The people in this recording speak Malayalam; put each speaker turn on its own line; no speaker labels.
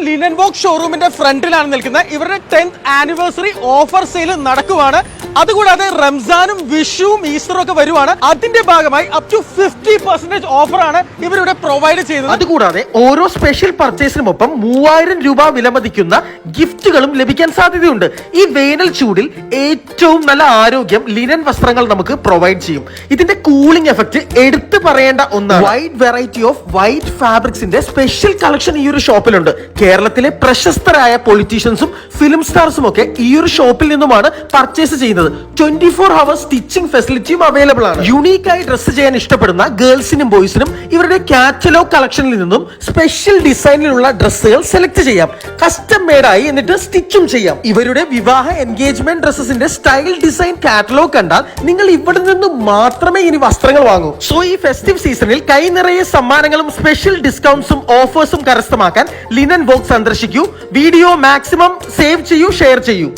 ലിനൻ വോക്ക് ഷോറൂമിന്റെ ഫ്രണ്ടിലാണ് നിൽക്കുന്നത്. ഇവരുടെ 10th ആനിവേഴ്സറി ഓഫർ സെയിൽ നടക്കുവാണ്. അതുകൂടാതെ റംസാനും വിഷുവും ഈസ്റ്ററും ഒക്കെ വരുവാണ്. അതിന്റെ ഭാഗമായി അപ് ടു 50% ഓഫറാണ് ഇവരിവിടെ പ്രൊവൈഡ് ചെയ്യുന്നത്.
അതുകൂടാതെ ഓരോ സ്പെഷ്യൽ പർച്ചേസിനുമൊപ്പം 3000 രൂപ വിലമതിക്കുന്ന ഗിഫ്റ്റുകളും ലഭിക്കാൻ സാധ്യതയുണ്ട്. ഈ വേനൽ ചൂടിൽ ഏറ്റവും നല്ല ആരോഗ്യം ലിനൻ വസ്ത്രങ്ങൾ നമുക്ക് പ്രൊവൈഡ് ചെയ്യും. ഇതിന്റെ കൂളിംഗ് എഫക്ട് എടുത്തു പറയേണ്ട ഒന്നാണ്. വൈഡ് വെറൈറ്റി ഓഫ് വൈറ്റ് ഫാബ്രിക്സിന്റെ സ്പെഷ്യൽ കളക്ഷൻ ഈ ഒരു ഷോപ്പിലുണ്ട്. കേരളത്തിലെ പ്രശസ്തരായ പൊളിറ്റീഷ്യൻസും ഫിലിം സ്റ്റാർസും ഒക്കെ ഈ ഒരു ഷോപ്പിൽ നിന്നുമാണ് പർച്ചേസ് ചെയ്യുന്നത്. 24 hours സ്റ്റിച്ചിങ് ഫെസിലിറ്റിയും അവൈലബിൾ ആണ്. യൂണീക്കായി ഡ്രസ് ചെയ്യാൻ ഇഷ്ടപ്പെടുന്ന ഗേൾസിനും ബോയ്സിനും ഇവരുടെ കാറ്റലോഗ് കളക്ഷനിൽ നിന്നും സ്പെഷ്യൽ ഡിസൈനിലുള്ള ഡ്രസ്സുകൾ സെലക്ട് ചെയ്യാം. കസ്റ്റം മെയ്ഡ് ആയി എന്നിട്ട് സ്റ്റിച്ചും ചെയ്യാം. ഇവരുടെ വിവാഹ എൻഗേജ്മെന്റ് ഡ്രസ്സസിന്റെ സ്റ്റൈൽ ഡിസൈൻ കാറ്റലോഗ് കണ്ടാൽ നിങ്ങൾ ഇവിടെ നിന്ന് മാത്രമേ ഇനി വസ്ത്രങ്ങൾ വാങ്ങൂ. സോ ഈ ഫെസ്റ്റീവ് സീസണിൽ കൈ നിറയെ സമ്മാനങ്ങളും സ്പെഷ്യൽ ഡിസ്കൗണ്ട്സും ഓഫേഴ്സും കരസ്ഥമാക്കാൻ ലിനൻ വോക്ക് സന്ദർശിക്കൂ. വീഡിയോ മാക്സിമം സേവ് ചെയ്യൂ, ഷെയർ ചെയ്യൂ.